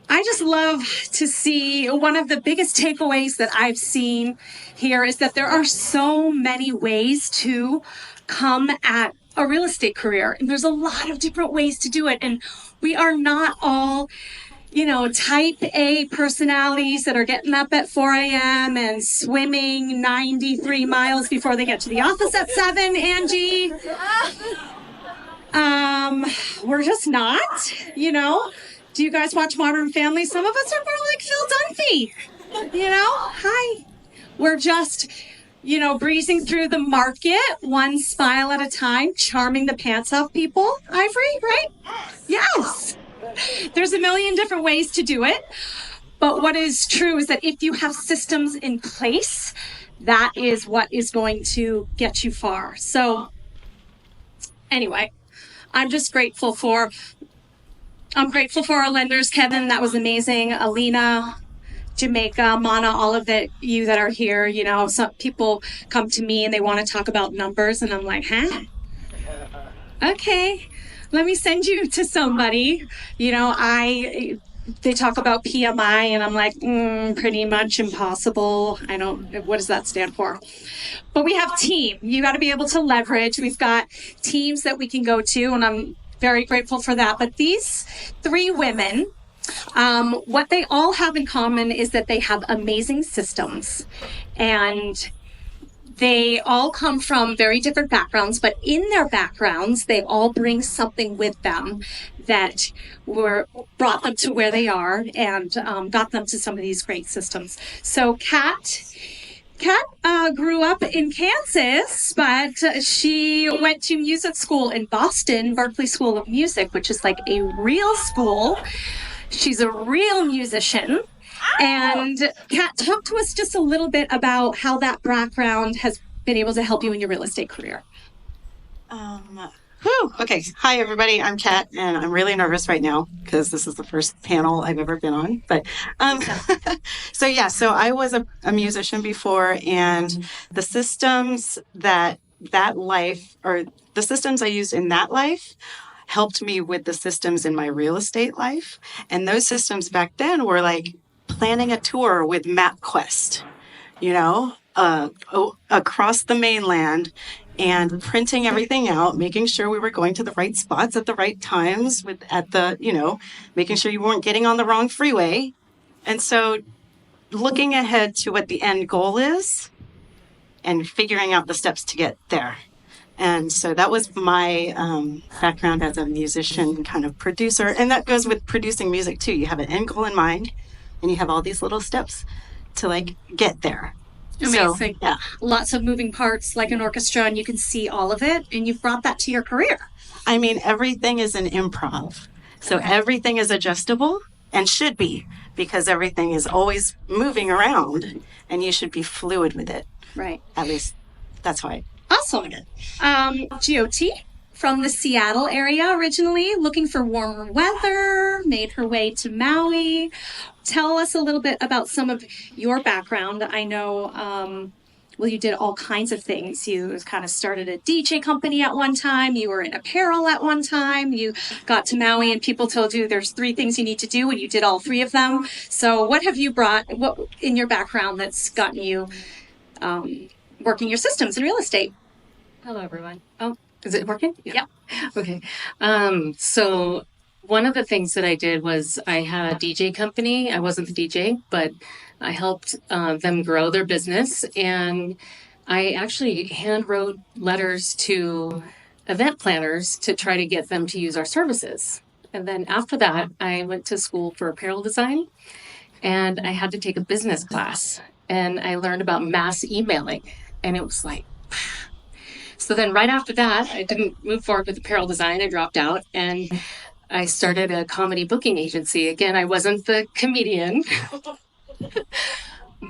I just love to see one of the biggest takeaways that I've seen here is that there are so many ways to come at a real estate career. And there's a lot of different ways to do it. And we are not all, type A personalities that are getting up at 4 a.m. and swimming 93 miles before they get to the office at 7, Angie. We're just not, Do you guys watch Modern Family? Some of us are more like Phil Dunphy, Hi. We're just, breezing through the market, one smile at a time, charming the pants off people. Ivory, right? Yes. There's a million different ways to do it. But what is true is that if you have systems in place, that is what is going to get you far. So anyway, I'm grateful for our lenders. Kevin, that was amazing. Alina, Jamaica, Mana, all of you that are here. Some people come to me and they want to talk about numbers, and I'm like, huh? Okay, let me send you to somebody. They talk about PMI, and I'm like, pretty much impossible. What does that stand for? But we have team. You got to be able to leverage. We've got teams that we can go to, and I'm very grateful for that. But these 3 women, what they all have in common is that they have amazing systems, and they all come from very different backgrounds, but in their backgrounds, they all bring something with them that brought them to where they are and got them to some of these great systems. So Kat grew up in Kansas, but she went to music school in Boston, Berklee School of Music, which is like a real school. She's a real musician. And Kat, talk to us just a little bit about how that background has been able to help you in your real estate career. Okay. Hi, everybody. I'm Kat, and I'm really nervous right now because this is the first panel I've ever been on. But so I was a musician before, and the systems the systems I used in that life helped me with the systems in my real estate life. And those systems back then were like planning a tour with MapQuest, across the mainland, and printing everything out, making sure we were going to the right spots at the right times, making sure you weren't getting on the wrong freeway. And so looking ahead to what the end goal is and figuring out the steps to get there. And so that was my background as a musician, kind of producer. And that goes with producing music too. You have an end goal in mind, and you have all these little steps to get there. Amazing. So, yeah. Lots of moving parts like an orchestra, and you can see all of it, and you've brought that to your career. I mean, everything is an improv. So everything is adjustable and should be, because everything is always moving around, and you should be fluid with it. Right. At least that's how I... Awesome. Jyoti, from the Seattle area originally, looking for warmer weather, made her way to Maui. Tell us a little bit about some of your background. I know, you did all kinds of things. You kind of started a DJ company at one time. You were in apparel at one time. You got to Maui and people told you there's 3 things you need to do, and you did all 3 of them. So what have you brought in your background that's gotten you working your systems in real estate? Hello, everyone. Oh, is it working? Yeah. Okay. So one of the things that I did was I had a DJ company. I wasn't the DJ, but I helped them grow their business. And I actually hand wrote letters to event planners to try to get them to use our services. And then after that, I went to school for apparel design, and I had to take a business class. And I learned about mass emailing. And it was like... So then right after that, I didn't move forward with apparel design. I dropped out, and I started a comedy booking agency. Again, I wasn't the comedian,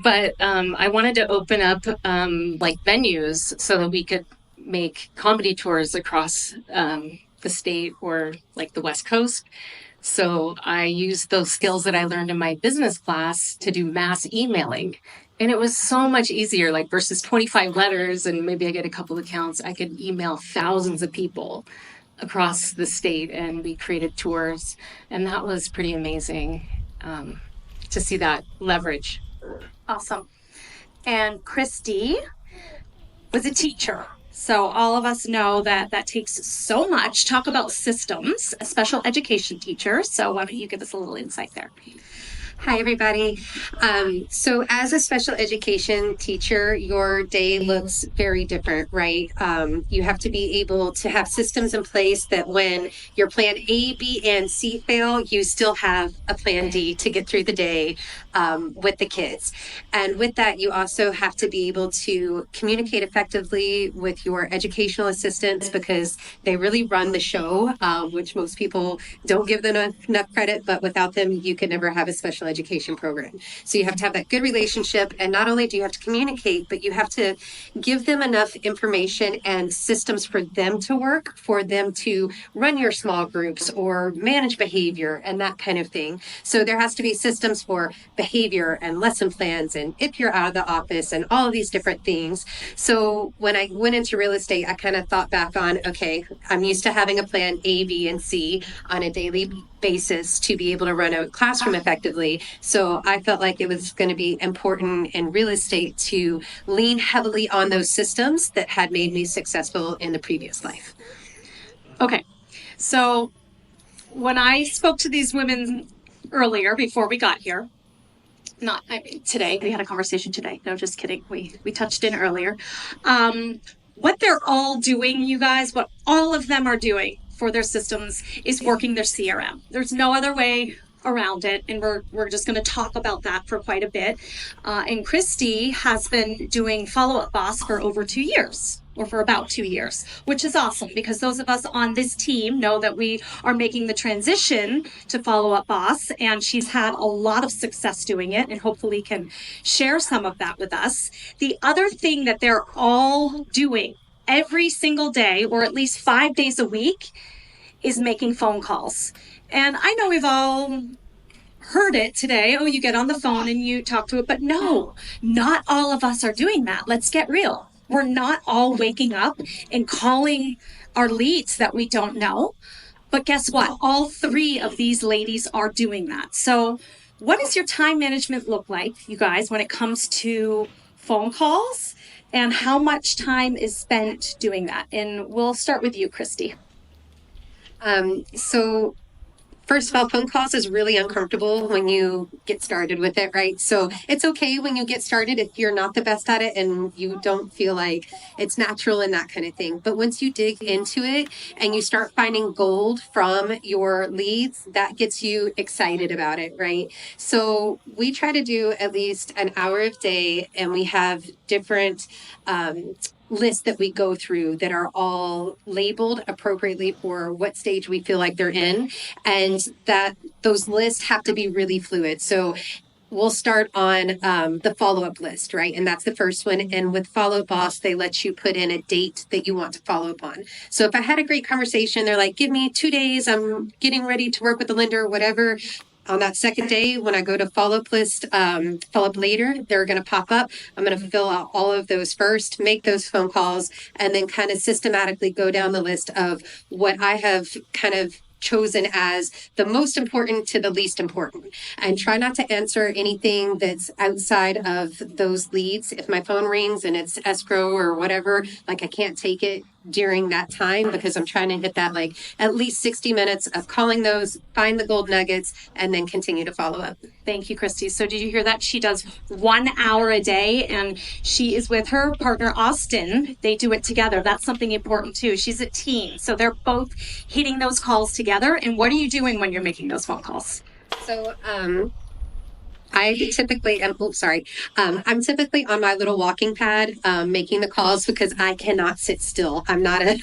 but I wanted to open up venues so that we could make comedy tours across the state or the West Coast. So I used those skills that I learned in my business class to do mass emailing. And it was so much easier, versus 25 letters and maybe I get a couple accounts, I could email thousands of people across the state, and we created tours, and that was pretty amazing. to see that leverage. Awesome. And Kristy was a teacher. So all of us know that that takes so much. Talk about systems, a special education teacher. So why don't you give us a little insight there? Hi, everybody. So as a special education teacher, your day looks very different, right? You have to be able to have systems in place that when your plan A, B, and C fail, you still have a plan D to get through the day with the kids. And with that, you also have to be able to communicate effectively with your educational assistants because they really run the show, which most people don't give them enough credit, but without them, you could never have a special education program. So you have to have that good relationship. And not only do you have to communicate, but you have to give them enough information and systems for them to work, for them to run your small groups or manage behavior and that kind of thing. So there has to be systems for behavior and lesson plans and if you're out of the office and all of these different things. So when I went into real estate, I kind of thought back on, okay, I'm used to having a plan A, B, and C on a daily basis to be able to run a classroom effectively. So I felt like it was going to be important in real estate to lean heavily on those systems that had made me successful in the previous life. Okay. So when I spoke to these women earlier before we got here, today, we had a conversation today. No, just kidding. We touched in earlier. What they're all doing, you guys, what all of them are doing for their systems is working their CRM. There's no other way around it, and we're just going to talk about that for quite a bit. And Kristy has been doing Follow Up Boss for over 2 years, or for about 2 years, which is awesome because those of us on this team know that we are making the transition to Follow Up Boss, and she's had a lot of success doing it and hopefully can share some of that with us. The other thing that they're all doing every single day, or at least 5 days a week, is making phone calls. And I know we've all heard it today. Oh, you get on the phone and you talk to it. But no, not all of us are doing that. Let's get real. We're not all waking up and calling our leads that we don't know. But guess what? All 3 of these ladies are doing that. So what does your time management look like, you guys, when it comes to phone calls? And how much time is spent doing that? And we'll start with you, Kristy. So first of all, phone calls is really uncomfortable when you get started with it, right? So it's okay when you get started if you're not the best at it and you don't feel like it's natural and that kind of thing. But once you dig into it and you start finding gold from your leads, that gets you excited about it, right? So we try to do at least an hour a day, and we have different lists that we go through that are all labeled appropriately for what stage we feel like they're in, and that those lists have to be really fluid. So we'll start on the follow-up list, right? And that's the first one. And with Follow Up Boss, they let you put in a date that you want to follow up on. So if I had a great conversation, they're like, give me 2 days, I'm getting ready to work with the lender, whatever. On that second day, when I go to follow up later, they're going to pop up. I'm going to fill out all of those first, make those phone calls, and then kind of systematically go down the list of what I have kind of chosen as the most important to the least important, and try not to answer anything that's outside of those leads. If my phone rings and it's escrow or whatever, like I can't take it during that time because I'm trying to hit that like at least 60 minutes of calling those, find the gold nuggets, and then continue to follow up. Thank you, Kristy. So did you hear that? She does 1 hour a day, and she is with her partner, Austin. They do it together. That's something important too. She's a team. So they're both hitting those calls together. And what are you doing when you're making those phone calls? So, I'm typically on my little walking pad, making the calls because I cannot sit still. I'm not a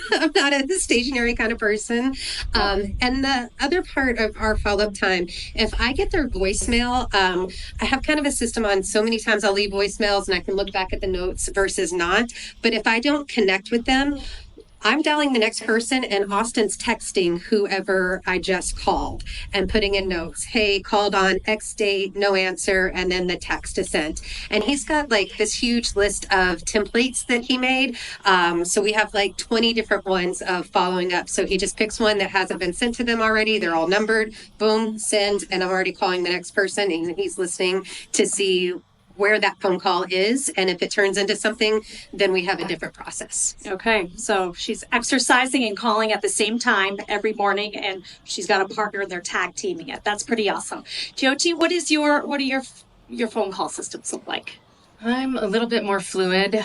stationary kind of person. And the other part of our follow-up time, if I get their voicemail, I have kind of a system on so many times I'll leave voicemails and I can look back at the notes versus not. But if I don't connect with them, I'm dialing the next person and Austin's texting whoever I just called and putting in notes. Hey, called on X date, no answer, and then the text is sent. And he's got like this huge list of templates that he made. So we have like 20 different ones of following up. So he just picks one that hasn't been sent to them already. They're all numbered. Boom, send. And I'm already calling the next person and he's listening to see where that phone call is. And if it turns into something, then we have a different process. Okay, so she's exercising and calling at the same time every morning, and she's got a partner and they're tag teaming it. That's pretty awesome. Jyoti, what are your phone call systems look like? I'm a little bit more fluid.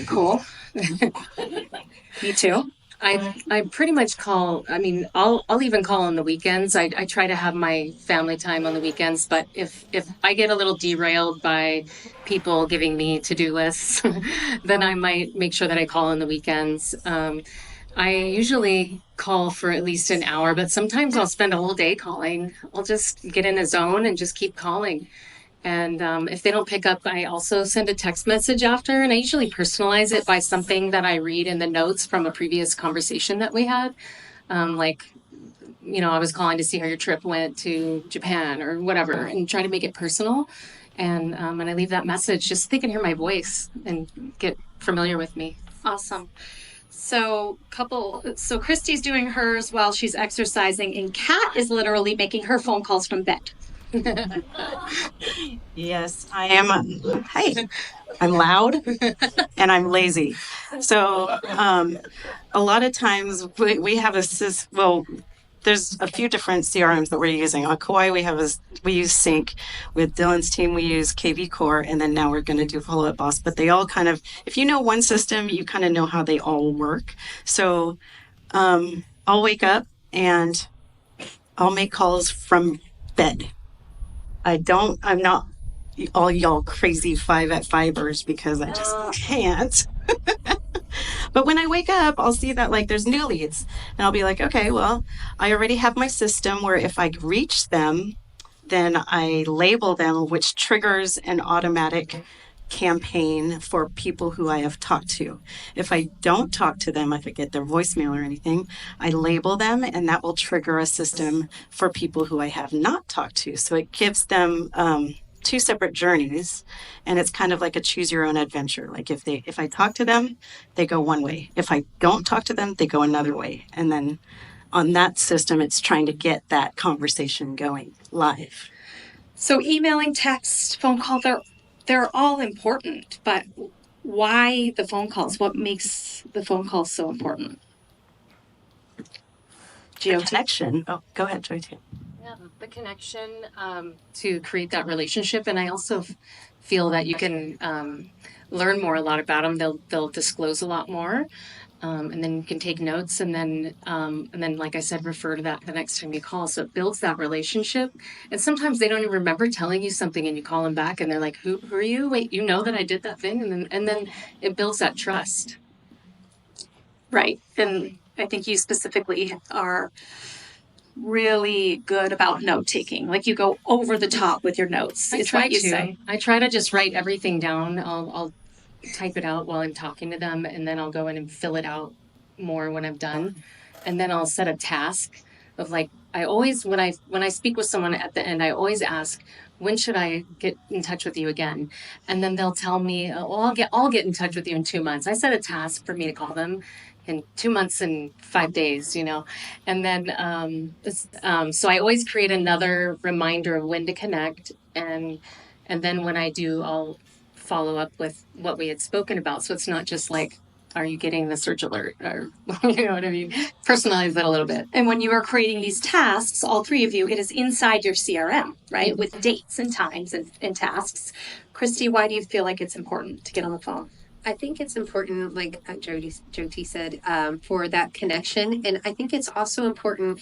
Cool. Me too. I pretty much call. I mean, I'll even call on the weekends. I try to have my family time on the weekends. But if I get a little derailed by people giving me to-do lists, then I might make sure that I call on the weekends. I usually call for at least an hour, but sometimes I'll spend a whole day calling. I'll just get in a zone and just keep calling. And if they don't pick up, I also send a text message after, and I usually personalize it by something that I read in the notes from a previous conversation that we had. Like, I was calling to see how your trip went to Japan or whatever, and try to make it personal. And I leave that message just so they can hear my voice and get familiar with me. Awesome. So Kristy's doing hers while she's exercising, and Kat is literally making her phone calls from bed. Yes, I am. Hi, I'm loud and I'm lazy. So a lot of times we have there's a few different CRMs that we're using. On Kauai, we use Sync. With Dylan's team, we use KV Core, and then now we're going to do Follow Up Boss. But they all kind of, if you know one system, you kind of know how they all work. So I'll wake up and I'll make calls from bed. I'm not all y'all crazy 5 at 5ers because I just can't. But when I wake up, I'll see that like there's new leads and I'll be like, okay, well, I already have my system where if I reach them, then I label them, which triggers an automatic campaign for people who I have talked to. If I don't talk to them, if I get their voicemail or anything, I label them and that will trigger a system for people who I have not talked to. So it gives them 2 separate journeys, and it's kind of like a choose your own adventure. Like if I talk to them, they go one way. If I don't talk to them, they go another way. And then on that system, it's trying to get that conversation going live. So emailing, text, phone call, they're all important, but why the phone calls? What makes the phone calls so important? Connection. Oh, go ahead, Jyoti. Yeah, the connection to create that relationship, and I also feel that you can learn more a lot about them. They'll disclose a lot more, and then you can take notes, and then like I said, refer to that the next time you call. So it builds that relationship. And sometimes they don't even remember telling you something, and you call them back, and they're like, "Who are you? Wait, you know that I did that thing?" And then it builds that trust. Right, and I think you specifically are really good about note taking. Like you go over the top with your notes. Is what you say. I try to just write everything down. I'll type it out while I'm talking to them, and then I'll go in and fill it out more when I'm done. And then I'll set a task of like, I always, when I speak with someone at the end, I always ask, when should I get in touch with you again? And then they'll tell me, well, I'll get in touch with you in 2 months. I set a task for me to call them in 2 months and 5 days, and then so I always create another reminder of when to connect, and then when I do, I'll follow up with what we had spoken about. So it's not just like, are you getting the search alert, or you know what I mean? Personalize that a little bit. And when you are creating these tasks, all 3 of you, it is inside your CRM, right? With dates and times and tasks. Kristy, why do you feel like it's important to get on the phone? I think it's important, like Jyoti said, for that connection. And I think it's also important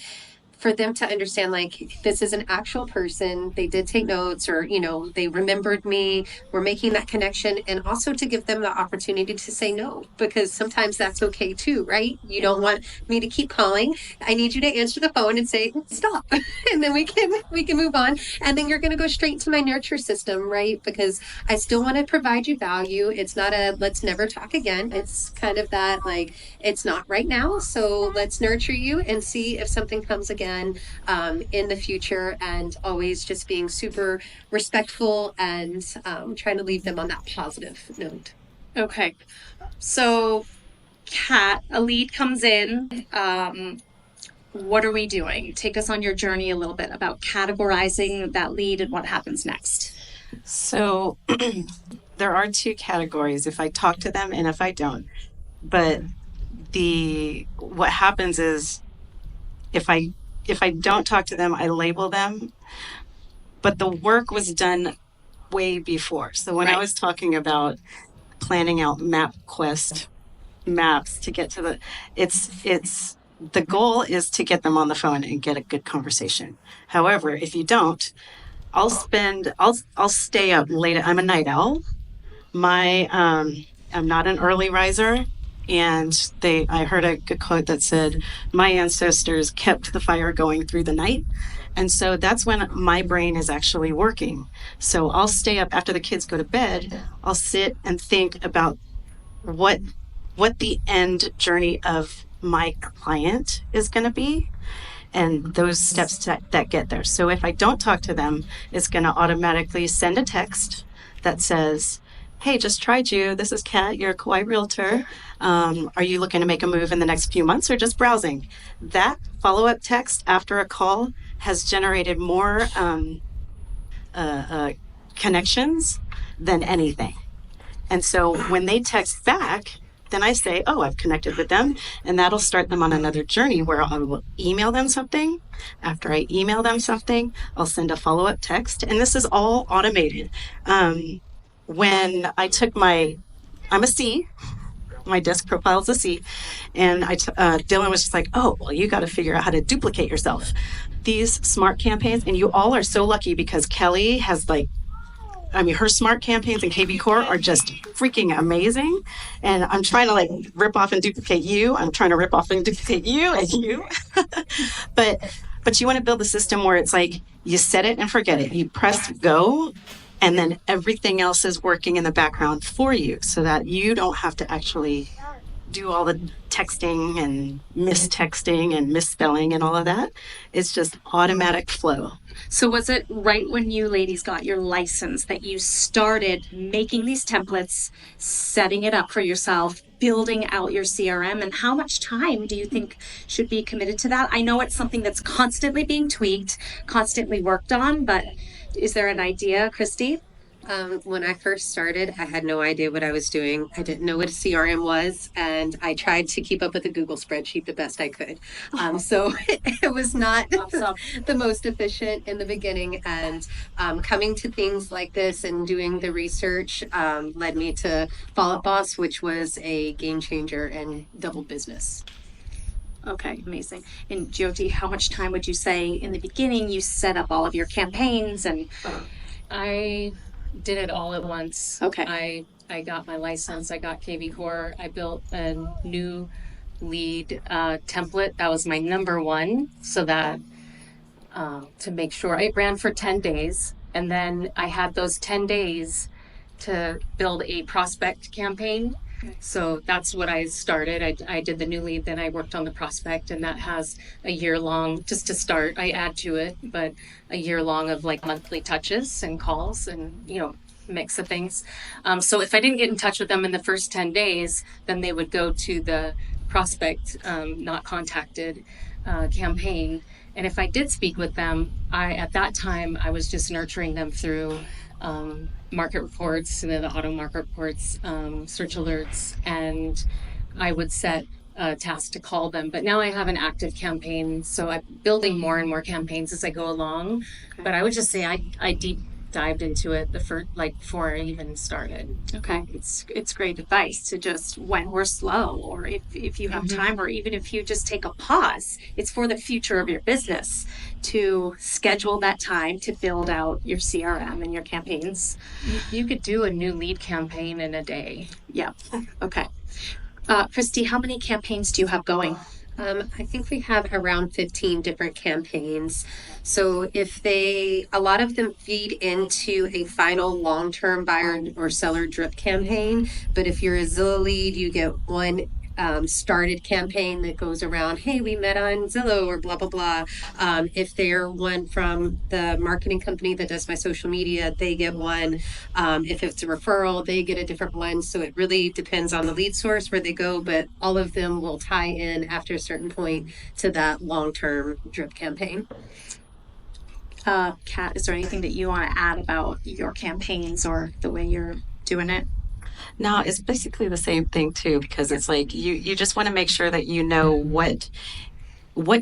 for them to understand, like, this is an actual person. They did take notes, or, they remembered me. We're making that connection. And also to give them the opportunity to say no, because sometimes that's okay too, right? You don't want me to keep calling. I need you to answer the phone and say, stop. And then we can move on. And then you're going to go straight to my nurture system, right? Because I still want to provide you value. It's not a let's never talk again. It's kind of that, like, it's not right now. So let's nurture you and see if something comes again in the future, and always just being super respectful and trying to leave them on that positive note. Okay. So, Kat, a lead comes in. What are we doing? Take us on your journey a little bit about categorizing that lead and what happens next. So there are two categories, if I talk to them and if I don't. But what happens is if I don't talk to them, I label them. But the work was done way before. So when I was talking about planning out MapQuest maps to get to the goal is to get them on the phone and get a good conversation. However, if you don't, I'll stay up late. I'm a night owl. I'm not an early riser. And I heard a good quote that said, my ancestors kept the fire going through the night. And so that's when my brain is actually working. So I'll stay up after the kids go to bed. I'll sit and think about what the end journey of my client is going to be, and those steps that get there. So if I don't talk to them, it's going to automatically send a text that says, hey, just tried you. This is Kat, your Kauai realtor. Are you looking to make a move in the next few months or just browsing? That follow-up text after a call has generated more connections than anything. And so when they text back, then I say, oh, I've connected with them. And that'll start them on another journey where I will email them something. After I email them something, I'll send a follow-up text. And this is all automated. When I took I'm a C, my disc profile is a C, and Dylan was just like, oh, well, you got to figure out how to duplicate yourself. These smart campaigns, and you all are so lucky because Kelly has her smart campaigns and KB Core are just freaking amazing. And I'm trying to rip off and duplicate you. I'm trying to rip off and duplicate you and you. But you want to build a system where it's like you set it and forget it. You press go, and then everything else is working in the background for you so that you don't have to actually do all the texting and mistexting and misspelling and all of that. It's just automatic flow. So was it right when you ladies got your license that you started making these templates, setting it up for yourself, building out your CRM? And how much time do you think should be committed to that? I know it's something that's constantly being tweaked, constantly worked on, but is there an idea, Kristy? When I first started, I had no idea what I was doing. I didn't know what a CRM was, and I tried to keep up with a Google spreadsheet the best I could. So it was not the most efficient in the beginning, and coming to things like this and doing the research led me to Fall Up Boss, which was a game changer and double business. Okay, amazing. And Jyoti, how much time would you say in the beginning you set up all of your campaigns? And I did it all at once. Okay. I got my license. I got KV Core. I built a new lead template. That was my number one. So that to make sure I ran for 10 days. And then I had those 10 days to build a prospect campaign. So that's what I started. I did the new lead, then I worked on the prospect, and that has a year long, just to start. I add to it, but a year long of monthly touches and calls and, mix of things. So if I didn't get in touch with them in the first 10 days, then they would go to the prospect not contacted campaign. And if I did speak with them, at that time, I was just nurturing them through market reports, and then the auto market reports, search alerts, and I would set a task to call them. But now I have an active campaign, so I'm building more and more campaigns as I go along. Okay. But I would just say I dived into it before I even started. Okay, it's great advice to just, when we're slow, or if you have time, or even if you just take a pause, it's for the future of your business to schedule that time to build out your CRM and your campaigns. You could do a new lead campaign in a day. Yeah. Okay. Kristy, how many campaigns do you have going? I think we have around 15 different campaigns. So a lot of them feed into a final long-term buyer or seller drip campaign. But if you're a Zillow lead, you get one started campaign that goes around, hey, we met on Zillow or blah, blah, blah. If they're one from the marketing company that does my social media, they get one. If it's a referral, they get a different one. So it really depends on the lead source where they go, but all of them will tie in after a certain point to that long-term drip campaign. Kat, is there anything that you want to add about your campaigns or the way you're doing it? No, it's basically the same thing too, because it's like you just want to make sure that you know what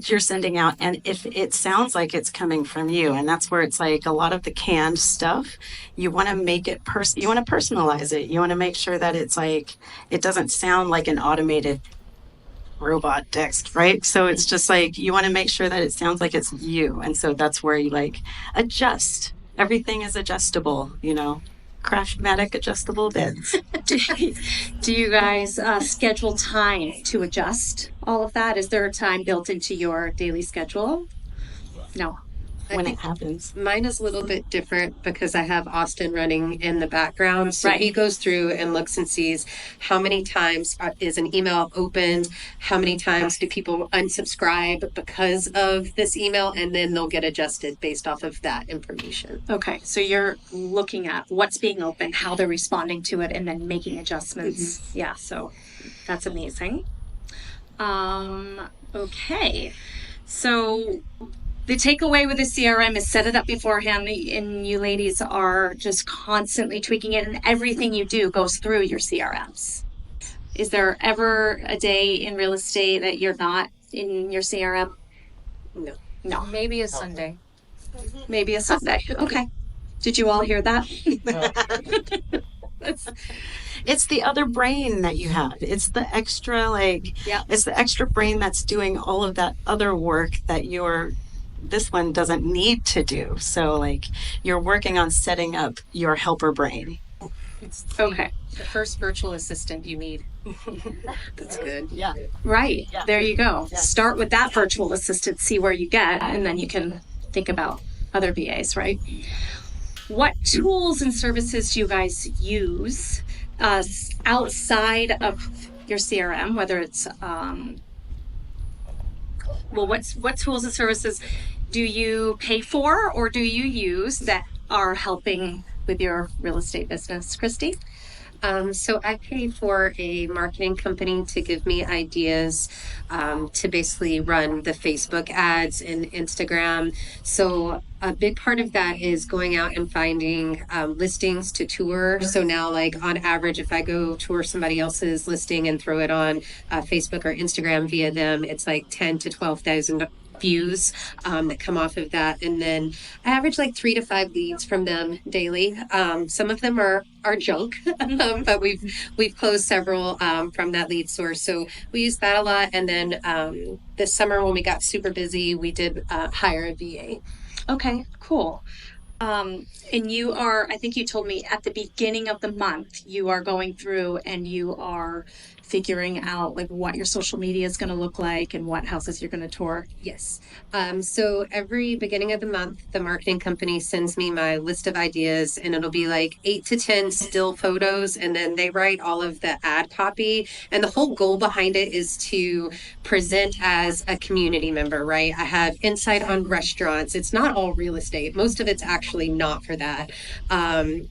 you're sending out, and if it sounds like it's coming from you. And that's where it's like a lot of the canned stuff, you want to make it you want to personalize it. You want to make sure that it's like it doesn't sound like an automated robot text, right? So it's just like you want to make sure that it sounds like it's you. And so that's where you like adjust. Everything is adjustable, Craftmatic adjustable beds. Do you guys schedule time to adjust all of that? Is there a time built into your daily schedule? No. When it happens. Mine is a little bit different because I have Austin running in the background. So Right. he goes through and looks and sees how many times is an email opened, how many times do people unsubscribe because of this email, and then they'll get adjusted based off of that information. Okay, so you're looking at what's being opened, how they're responding to it, and then making adjustments. Yeah, so that's amazing. Okay, so the takeaway with the CRM is set it up beforehand, and you ladies are just constantly tweaking it, and everything you do goes through your CRMs. Is there ever a day in real estate that you're not in your CRM? No. Maybe a Sunday. Maybe a Sunday. Okay. Did you all hear that? It's the other brain that you have. It's the extra, it's the extra brain that's doing all of that other work that this one doesn't need to do. So you're working on setting up your helper brain. It's Okay. the first virtual assistant you need. That's good. Yeah. Right. Yeah. There you go. Start with that virtual assistant, see where you get, and then you can think about other VAs, right? What tools and services do you guys use outside of your CRM, whether it's what tools and services do you pay for or do you use that are helping with your real estate business? Kristy? So I pay for a marketing company to give me ideas to basically run the Facebook ads and Instagram. So a big part of that is going out and finding listings to tour. So now, on average, if I go tour somebody else's listing and throw it on Facebook or Instagram via them, it's 10 to 12,000 views that come off of that, and then I average 3 to 5 leads from them daily. Some of them are junk, but we've closed several from that lead source, so we use that a lot. And then this summer when we got super busy, we did hire a VA. Okay, cool. And you are, I think you told me at the beginning of the month, you are going through and you are figuring out what your social media is going to look like and what houses you're going to tour. Yes. So every beginning of the month, the marketing company sends me my list of ideas, and it'll be 8 to 10 still photos, and then they write all of the ad copy. And the whole goal behind it is to present as a community member, right? I have insight on restaurants. It's not all real estate. Most of it's actually not for that.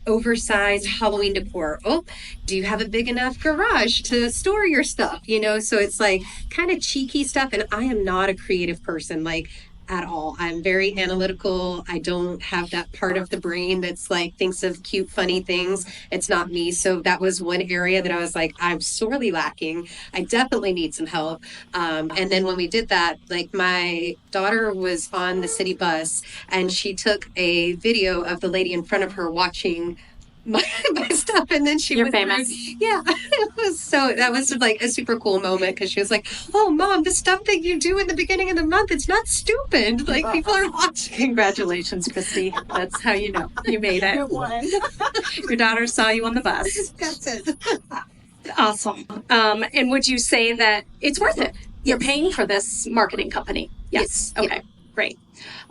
Oversized Halloween decor. Oh, do you have a big enough garage to store your stuff? So it's kind of cheeky stuff. And I am not a creative person. at all. I'm very analytical. I don't have that part of the brain that's like thinks of cute, funny things. It's not me. So that was one area that I was like, I'm sorely lacking. I definitely need some help. And then when we did that, like my daughter was on the city bus and she took a video of the lady in front of her watching my stuff, and then You're famous. Yeah, that was like a super cool moment because she was like, "Oh, Mom, the stuff that you do in the beginning of the month, it's not stupid. Like people are watching." Congratulations, Kristy. That's how you know you made it. Your daughter saw you on the bus. That's it. Awesome. And would you say that it's worth it? You're paying for this marketing company. Yes. Okay. Great.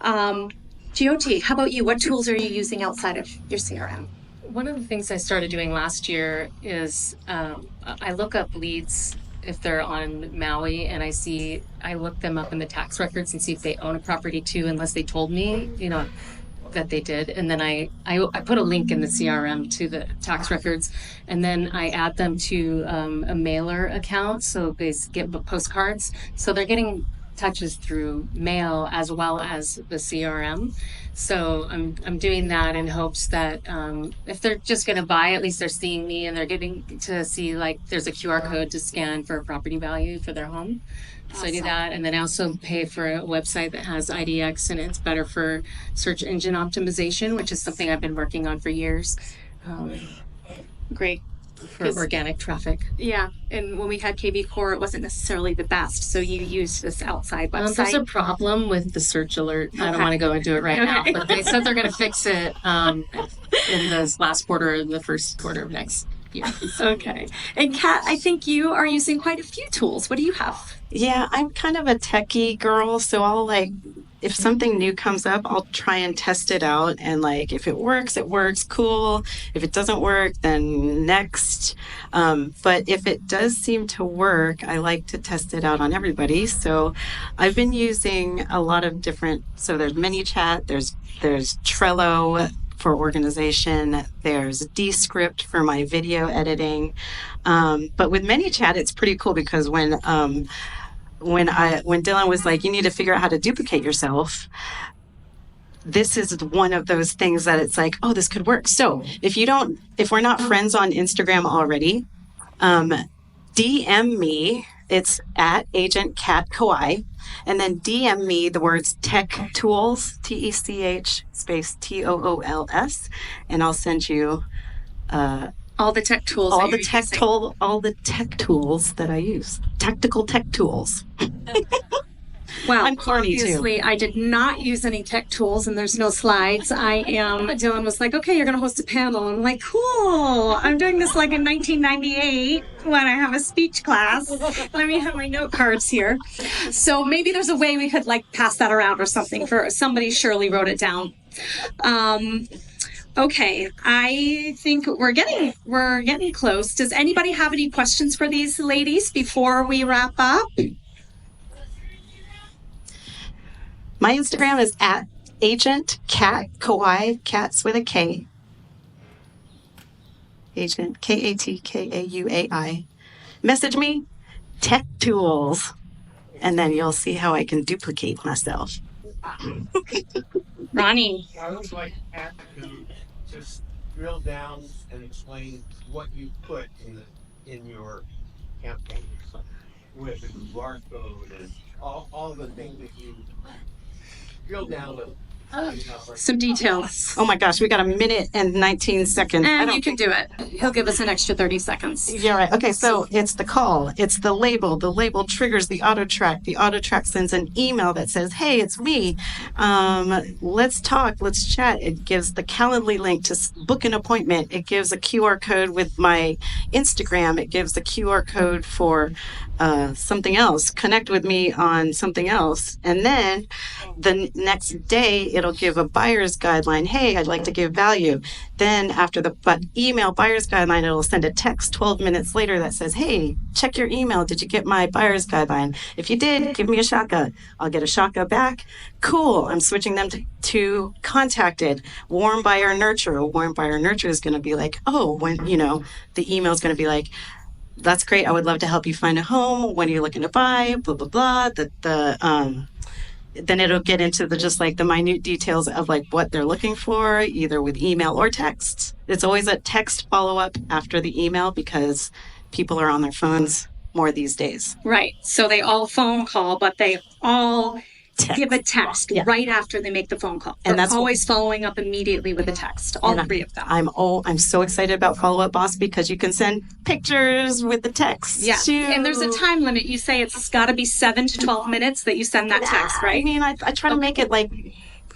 Jyoti, how about you? What tools are you using outside of your CRM? One of the things I started doing last year is I look up leads if they're on Maui, and I look them up in the tax records and see if they own a property too, unless they told me, that they did. And then I put a link in the CRM to the tax records, and then I add them to a mailer account, so they get postcards. So they're getting touches through mail as well as the CRM. So I'm doing that in hopes that if they're just going to buy, at least they're seeing me and they're getting to see like there's a QR code to scan for a property value for their home. Awesome. So I do that, and then I also pay for a website that has IDX, and it's better for search engine optimization, which is something I've been working on for years. Great. For organic traffic. Yeah, and when we had KB Core, it wasn't necessarily the best, so you used this outside website. There's a problem with the search alert. I don't want to go into it right now, but they said they're going to fix it in this last quarter and the first quarter of next year. Okay. And Kat, I think you are using quite a few tools. What do you have? Yeah, I'm kind of a techie girl, so I'll if something new comes up, I'll try and test it out. And if it works, cool. If it doesn't work, then next. But if it does seem to work, I like to test it out on everybody. So I've been using a lot of different, so there's ManyChat, there's Trello for organization, there's Descript for my video editing. But with ManyChat, it's pretty cool because when Dylan was like, you need to figure out how to duplicate yourself, this is one of those things that it's like, oh, this could work. So if we're not friends on Instagram already, DM me. It's at Agent Kat Kawai, and then DM me the words tech tools, TECH space TOOLS, and I'll send you all the tech tools. All the tech tools that I use. Tactical tech tools. Well, I'm corny obviously, too. I did not use any tech tools, and there's no slides. Dylan was like, okay, you're going to host a panel. I'm like, cool. I'm doing this like in 1998 when I have a speech class. Let me have my note cards here. So maybe there's a way we could pass that around or something for somebody. Surely wrote it down. Okay, I think we're getting close. Does anybody have any questions for these ladies before we wrap up? My Instagram is at Agent Kat Kawai, Kat's with a K. Agent KATKAUAI. Message me, tech tools, and then you'll see how I can duplicate myself. Ronnie. I would like Kat to just drill down and explain what you put in your campaign with the barcode and all the things that you drill down with. Some details. Oh my gosh, we got 1 minute and 19 seconds. And you can do it. He'll give us an extra 30 seconds. Yeah, right. Okay, so it's the call. It's the label. The label triggers the auto track. The auto track sends an email that says, hey, it's me. Let's talk. Let's chat. It gives the Calendly link to book an appointment. It gives a QR code with my Instagram. It gives the QR code for something else. Connect with me on something else. And then the next day, it'll give a buyer's guideline. Hey, I'd like to give value. Then after the email buyer's guideline, it'll send a text 12 minutes later that says, hey, check your email. Did you get my buyer's guideline? If you did, give me a shaka. I'll get a shaka back. Cool. I'm switching them to contacted. Warm buyer nurture. A warm buyer nurture is going to be like, oh, when, the email is going to be like, that's great. I would love to help you find a home. When are you looking to buy? Blah, blah, blah. then it'll get into the just like the minute details of like what they're looking for, either with email or text. It's always a text follow-up after the email because people are on their phones more these days. Right. So they all phone call, but they all give a text right after they make the phone call. And that's always following up immediately with a text. All three of them. I'm so excited about Follow Up Boss because you can send pictures with the text. Yeah. And there's a time limit. You say it's got to be 7 to 12 minutes that you send that text, right? I mean, I try to make it like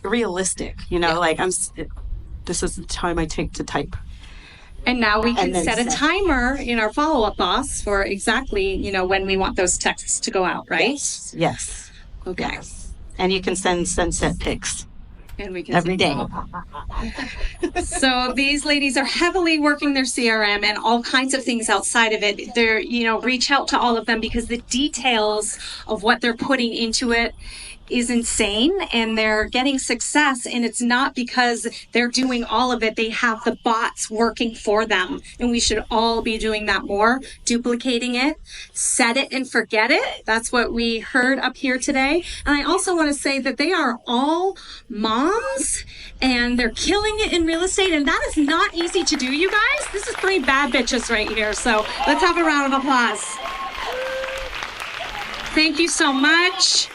realistic, like this is the time I take to type. And now we can set a timer in our Follow Up Boss for exactly, when we want those texts to go out, right? Yes. Okay. Yes. And you can send sunset pics and we can every day. So these ladies are heavily working their CRM and all kinds of things outside of it. They're, reach out to all of them because the details of what they're putting into it is insane, and they're getting success, and it's not because they're doing all of it. They have the bots working for them, and we should all be doing that more, duplicating it, set it and forget it. That's what we heard up here today. And I also want to say that they are all moms, and they're killing it in real estate, and that is not easy to do, you guys. This is 3 bad bitches right here, so let's have a round of applause. Thank you so much.